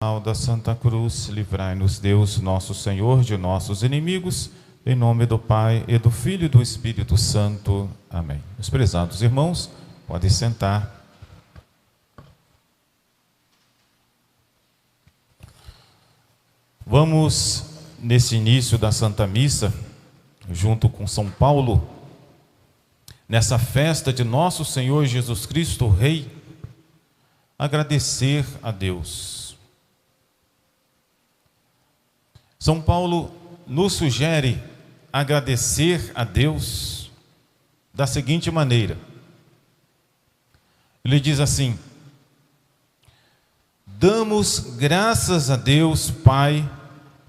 Da Santa Cruz, livrai-nos Deus, nosso Senhor, de nossos inimigos, em nome do Pai, e do Filho e do Espírito Santo. Amém. Os prezados irmãos, podem sentar. Vamos, nesse início da Santa Missa, junto com São Paulo, nessa festa de nosso Senhor Jesus Cristo, Rei, agradecer a Deus. São Paulo nos sugere agradecer a Deus da seguinte maneira. Ele diz assim: damos graças a Deus, Pai,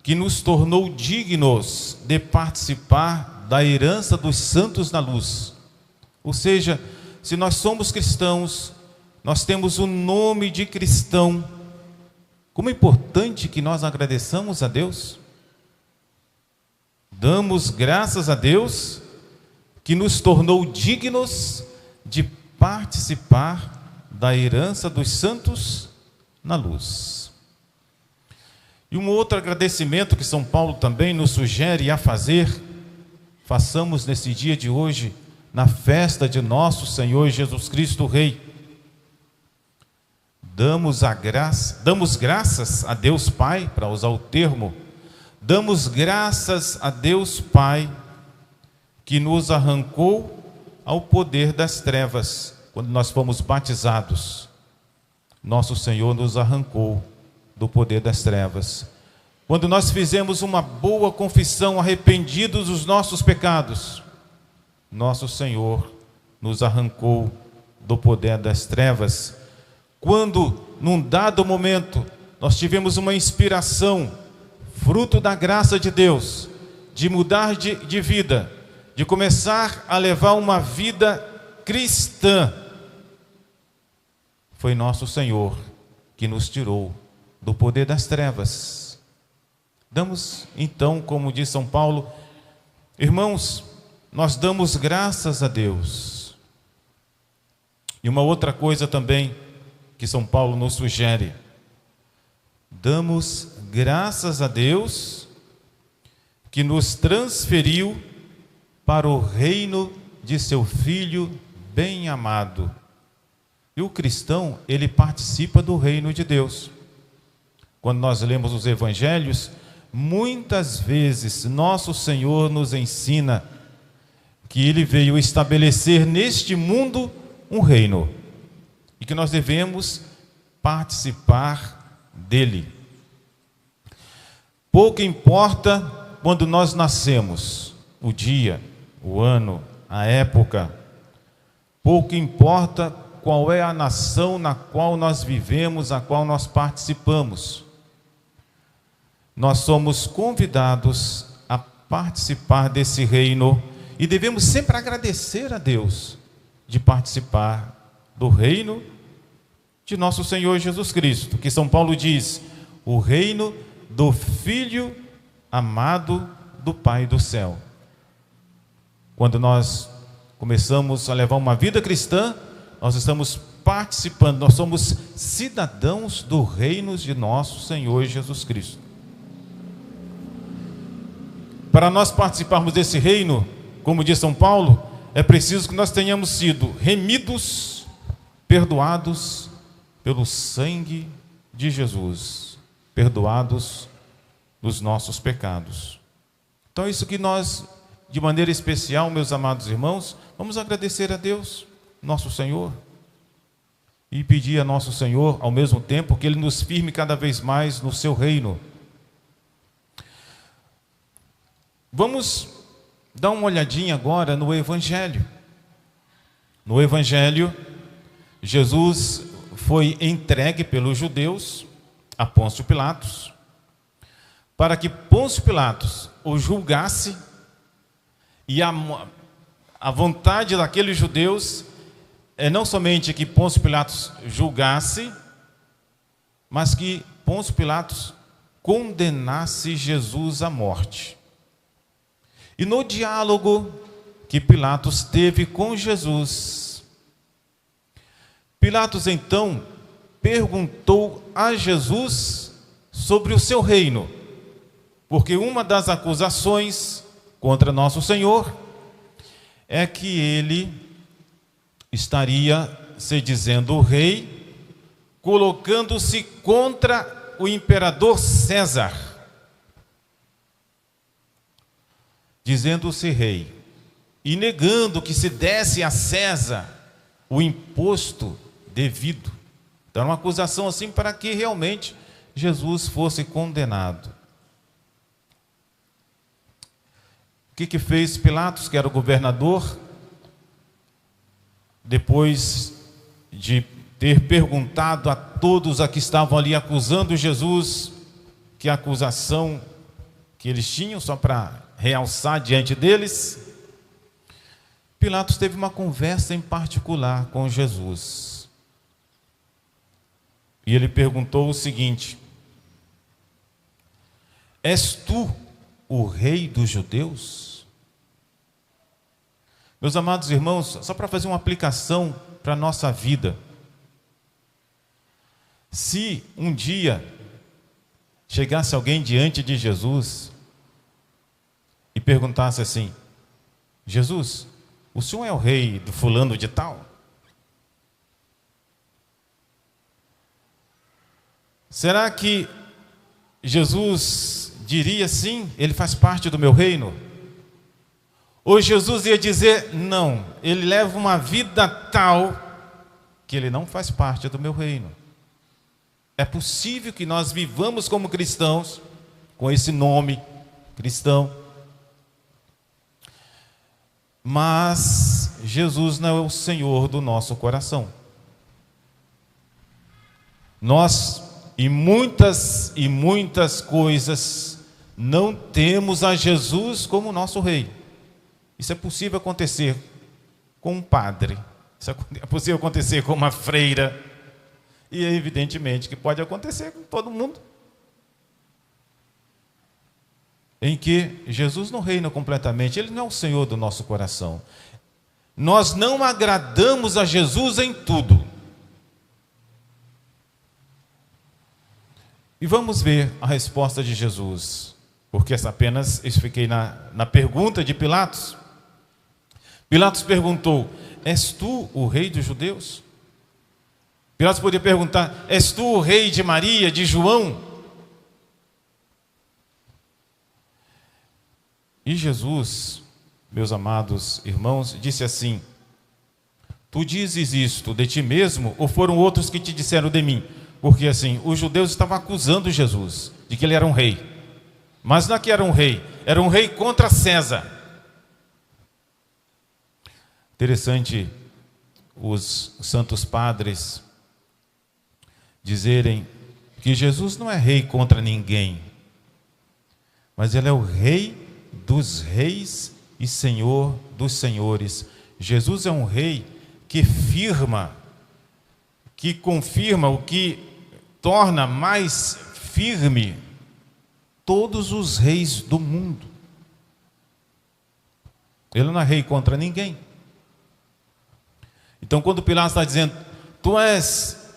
que nos tornou dignos de participar da herança dos santos na luz. Ou seja, se nós somos cristãos, nós temos o nome de cristão. Como é importante que nós agradeçamos a Deus. Damos graças a Deus que nos tornou dignos de participar da herança dos santos na luz. E um outro agradecimento que São Paulo também nos sugere a fazer, façamos nesse dia de hoje, na festa de nosso Senhor Jesus Cristo Rei. Damos graças a Deus Pai, para usar o termo, damos graças a Deus Pai, que nos arrancou ao poder das trevas, quando nós fomos batizados. Nosso Senhor nos arrancou do poder das trevas. Quando nós fizemos uma boa confissão, arrependidos dos nossos pecados, nosso Senhor nos arrancou do poder das trevas. Quando, num dado momento, nós tivemos uma inspiração, fruto da graça de Deus, de mudar de vida, de começar a levar uma vida cristã, foi nosso Senhor que nos tirou do poder das trevas. Damos, então, como diz São Paulo, irmãos, nós damos graças a Deus. E uma outra coisa também que São Paulo nos sugere: damos graças a Deus que nos transferiu para o reino de seu Filho bem amado. E o cristão, ele participa do reino de Deus. Quando nós lemos os evangelhos, muitas vezes nosso Senhor nos ensina que Ele veio estabelecer neste mundo um reino, e que nós devemos participar dele. Pouco importa quando nós nascemos, o dia, o ano, a época. Pouco importa qual é a nação na qual nós vivemos, a qual nós participamos. Nós somos convidados a participar desse reino e devemos sempre agradecer a Deus de participar do reino de nosso Senhor Jesus Cristo, que São Paulo diz, o reino do Filho amado do Pai do céu. Quando nós começamos a levar uma vida cristã, nós estamos participando, nós somos cidadãos do reino de nosso Senhor Jesus Cristo. Para nós participarmos desse reino, como diz São Paulo, é preciso que nós tenhamos sido remidos, perdoados pelo sangue de Jesus, perdoados dos nossos pecados. Então é isso que nós, de maneira especial, meus amados irmãos, vamos agradecer a Deus, nosso Senhor, e pedir a nosso Senhor, ao mesmo tempo, que Ele nos firme cada vez mais no seu reino. Vamos dar uma olhadinha agora no Evangelho. No Evangelho, Jesus foi entregue pelos judeus a Pôncio Pilatos, para que Pôncio Pilatos o julgasse, e a vontade daqueles judeus é não somente que Pôncio Pilatos julgasse, mas que Pôncio Pilatos condenasse Jesus à morte. E no diálogo que Pilatos teve com Jesus, Pilatos então perguntou a Jesus sobre o seu reino, porque uma das acusações contra nosso Senhor é que ele estaria se dizendo o rei, colocando-se contra o imperador César, dizendo-se rei e negando que se desse a César o imposto devido. Então, uma acusação assim para que realmente Jesus fosse condenado. O que fez Pilatos, que era o governador, depois de ter perguntado a todos a que estavam ali acusando Jesus, que acusação que eles tinham, só para realçar diante deles, Pilatos teve uma conversa em particular com Jesus. E ele perguntou o seguinte: és tu o rei dos judeus? Meus amados irmãos, só para fazer uma aplicação para a nossa vida. Se um dia chegasse alguém diante de Jesus e perguntasse assim: Jesus, o senhor é o rei do fulano de tal? Será que Jesus diria sim, ele faz parte do meu reino? Ou Jesus ia dizer, não, ele leva uma vida tal que ele não faz parte do meu reino? É possível que nós vivamos como cristãos, com esse nome cristão, mas Jesus não é o Senhor do nosso coração. Nós, em muitas coisas, não temos a Jesus como nosso rei. Isso é possível acontecer com um padre, isso é possível acontecer com uma freira, e evidentemente que pode acontecer com todo mundo, em que Jesus não reina completamente, ele não é o Senhor do nosso coração. Nós não agradamos a Jesus em tudo. E vamos ver a resposta de Jesus, porque essa apenas eu fiquei na pergunta de Pilatos. Pilatos perguntou: és tu o rei dos judeus? Pilatos poderia perguntar: és tu o rei de Maria, de João? E Jesus, meus amados irmãos, disse assim: tu dizes isto de ti mesmo, ou foram outros que te disseram de mim? Porque assim, os judeus estavam acusando Jesus de que ele era um rei, mas não é que era um rei contra César. Interessante os santos padres dizerem que Jesus não é rei contra ninguém, mas ele é o rei dos reis e senhor dos senhores. Jesus é um rei que firma, que confirma, o que torna mais firme todos os reis do mundo. Ele não é rei contra ninguém. Então, quando Pilatos está dizendo, tu és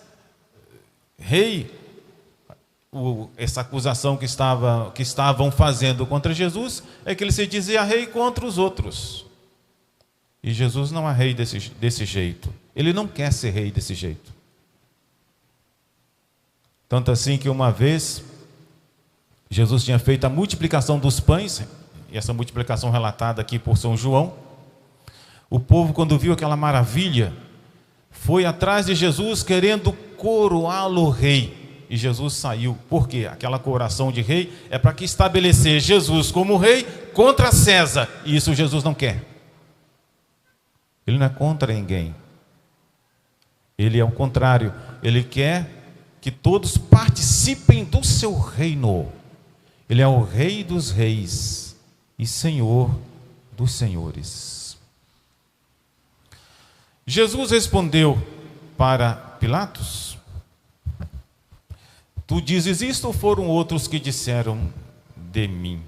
rei, essa acusação que estavam fazendo contra Jesus, é que ele se dizia rei contra os outros. E Jesus não é rei desse jeito. Ele não quer ser rei desse jeito. Tanto assim que uma vez, Jesus tinha feito a multiplicação dos pães, e essa multiplicação relatada aqui por São João. O povo, quando viu aquela maravilha, foi atrás de Jesus querendo coroá-lo rei. E Jesus saiu. Por quê? Aquela coroação de rei é para que estabelecer Jesus como rei contra César. E isso Jesus não quer. Ele não é contra ninguém. Ele é o contrário. Ele quer que todos participem do seu reino. Ele é o rei dos reis e senhor dos senhores. Jesus respondeu para Pilatos: tu dizes isto ou foram outros que disseram de mim?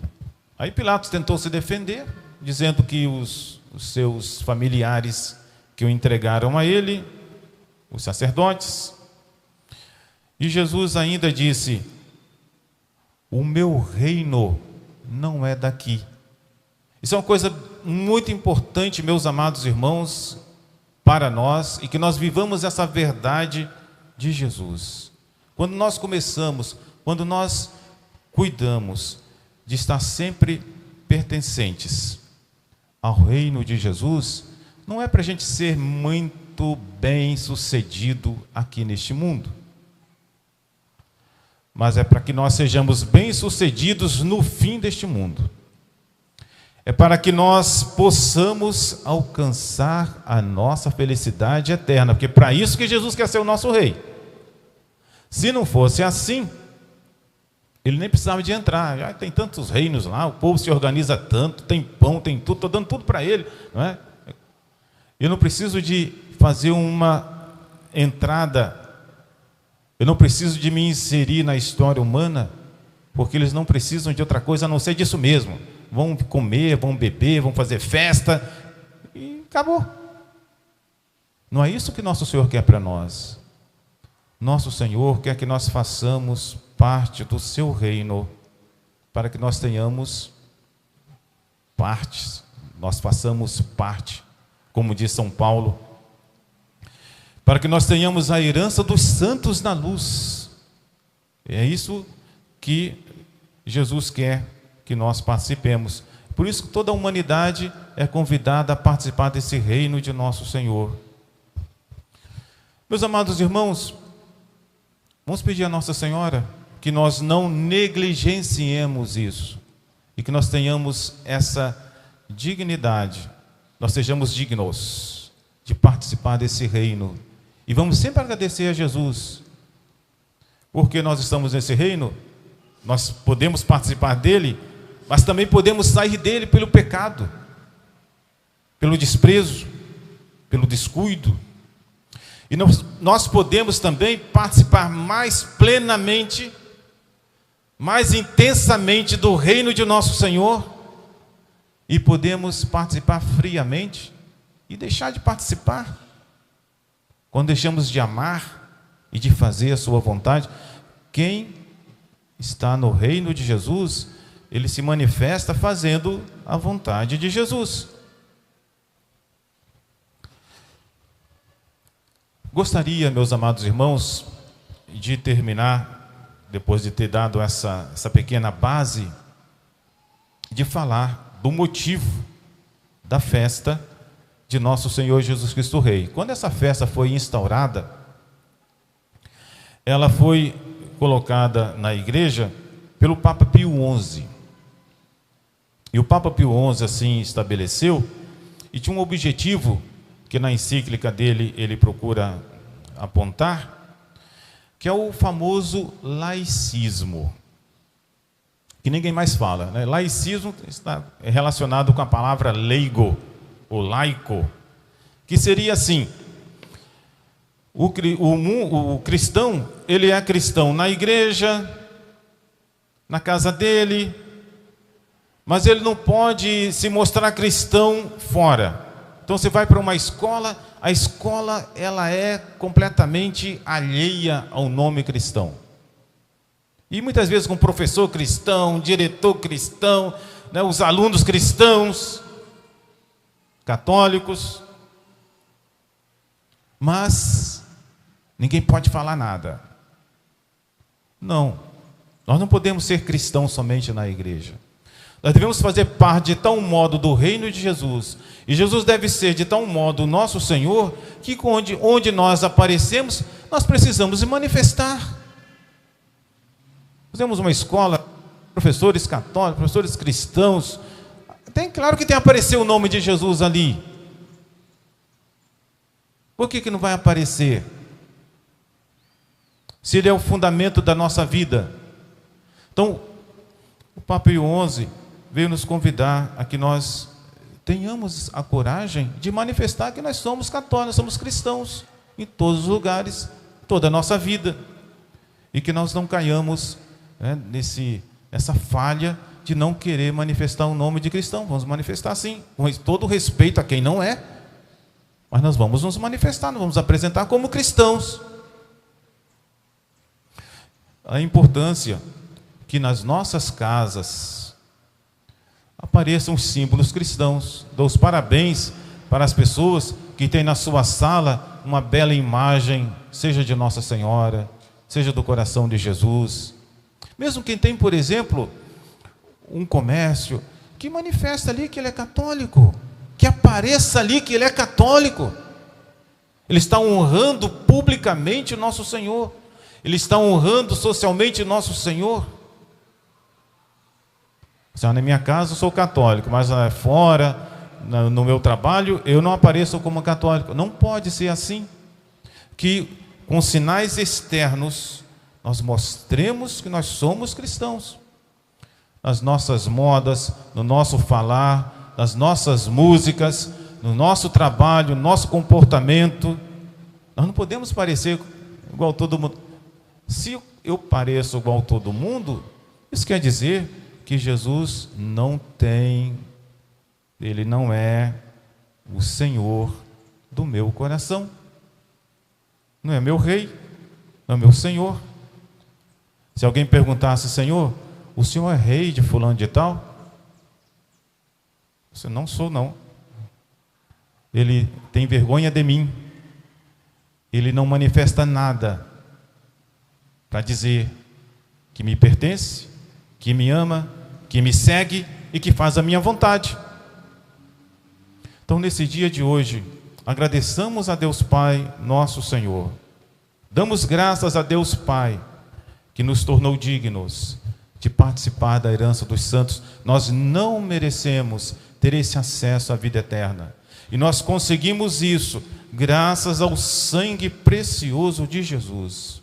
Aí Pilatos tentou se defender, dizendo que os seus familiares que o entregaram a ele, os sacerdotes. E Jesus ainda disse: o meu reino não é daqui. Isso é uma coisa muito importante, meus amados irmãos, para nós, e que nós vivamos essa verdade de Jesus. Quando nós começamos, quando nós cuidamos de estar sempre pertencentes ao reino de Jesus, não é para a gente ser muito bem sucedido aqui neste mundo, mas é para que nós sejamos bem sucedidos no fim deste mundo. É para que nós possamos alcançar a nossa felicidade eterna, porque para isso que Jesus quer ser o nosso rei. Se não fosse assim, ele nem precisava de entrar. Já tem tantos reinos lá, o povo se organiza tanto, tem pão, tem tudo, estou dando tudo para ele, não é? Eu não preciso de fazer uma entrada, eu não preciso de me inserir na história humana, porque eles não precisam de outra coisa a não ser disso mesmo. Vão comer, vão beber, vão fazer festa e acabou. Não é isso que nosso Senhor quer para nós. Nosso Senhor quer que nós façamos parte do seu reino, para que nós tenhamos partes, nós façamos parte, como diz São Paulo, para que nós tenhamos a herança dos santos na luz. É isso que Jesus quer que nós participemos. Por isso que toda a humanidade é convidada a participar desse reino de nosso Senhor. Meus amados irmãos, vamos pedir a Nossa Senhora que nós não negligenciemos isso e que nós tenhamos essa dignidade, nós sejamos dignos de participar desse reino. E vamos sempre agradecer a Jesus, porque nós estamos nesse reino, nós podemos participar dele, mas também podemos sair dele pelo pecado, pelo desprezo, pelo descuido. E nós podemos também participar mais plenamente, mais intensamente do reino de nosso Senhor, e podemos participar friamente e deixar de participar. Quando deixamos de amar e de fazer a sua vontade, quem está no reino de Jesus, ele se manifesta fazendo a vontade de Jesus. Gostaria, meus amados irmãos, de terminar, depois de ter dado essa pequena base, de falar do motivo da festa de nosso Senhor Jesus Cristo Rei. Quando essa festa foi instaurada, ela foi colocada na igreja pelo Papa Pio XI. E o Papa Pio XI assim estabeleceu, e tinha um objetivo que na encíclica dele ele procura apontar, que é o famoso laicismo, que ninguém mais fala, né? Laicismo está relacionado com a palavra leigo, ou laico, que seria assim: o cristão, ele é cristão na igreja, na casa dele, mas ele não pode se mostrar cristão fora. Então você vai para uma escola, a escola ela é completamente alheia ao nome cristão. E muitas vezes com professor cristão, diretor cristão, né, os alunos cristãos, católicos, mas ninguém pode falar nada. Não, nós não podemos ser cristãos somente na igreja. Nós devemos fazer parte de tal modo do reino de Jesus, e Jesus deve ser de tal modo nosso Senhor, que onde nós aparecemos, nós precisamos se manifestar. Nós temos uma escola, professores católicos, professores cristãos, tem claro que tem que aparecer o nome de Jesus ali. Por que não vai aparecer? Se ele é o fundamento da nossa vida. Então, o Papa Pio XI veio nos convidar a que nós tenhamos a coragem de manifestar que nós somos católicos, somos cristãos em todos os lugares, toda a nossa vida, e que nós não caiamos, né, nessa falha de não querer manifestar o nome de cristão. Vamos manifestar sim, com todo respeito a quem não é, mas nós vamos nos manifestar, nós vamos apresentar como cristãos. A importância que nas nossas casas apareçam os símbolos cristãos. Dou os parabéns para as pessoas que têm na sua sala uma bela imagem, seja de Nossa Senhora, seja do coração de Jesus. Mesmo quem tem, por exemplo, um comércio, que manifesta ali que ele é católico, que apareça ali que ele é católico. Ele está honrando publicamente o nosso Senhor. Ele está honrando socialmente o nosso Senhor. Na minha casa eu sou católico, mas fora, no meu trabalho, eu não apareço como católico. Não pode ser assim. Que com sinais externos nós mostremos que nós somos cristãos. Nas nossas modas, no nosso falar, nas nossas músicas, no nosso trabalho, no nosso comportamento. Nós não podemos parecer igual todo mundo. Se eu pareço igual todo mundo, isso quer dizer que Jesus ele não é o Senhor do meu coração. Não é meu rei, não é meu Senhor. Se alguém perguntasse: Senhor, o Senhor é rei de fulano de tal? Você: não sou, não. Ele tem vergonha de mim. Ele não manifesta nada para dizer que me pertence, que me ama, que me segue e que faz a minha vontade. Então, nesse dia de hoje, agradeçamos a Deus Pai, nosso Senhor. Damos graças a Deus Pai, que nos tornou dignos de participar da herança dos santos. Nós não merecemos ter esse acesso à vida eterna. E nós conseguimos isso graças ao sangue precioso de Jesus.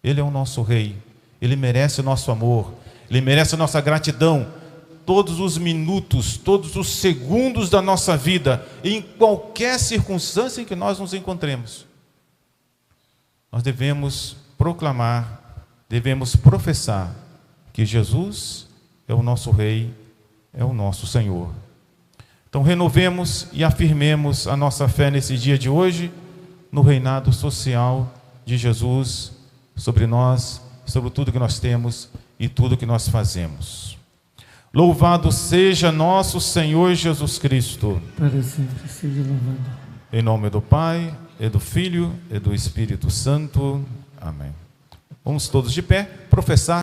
Ele é o nosso Rei. Ele merece o nosso amor. Ele merece a nossa gratidão. Todos os minutos, todos os segundos da nossa vida, em qualquer circunstância em que nós nos encontremos, nós devemos proclamar, devemos professar que Jesus é o nosso Rei, é o nosso Senhor. Então renovemos e afirmemos a nossa fé nesse dia de hoje, no reinado social de Jesus sobre nós, sobre tudo que nós temos e tudo que nós fazemos. Louvado seja nosso Senhor Jesus Cristo. Para sempre seja louvado. Em nome do Pai, e do Filho, e do Espírito Santo. Amém. Vamos todos de pé professar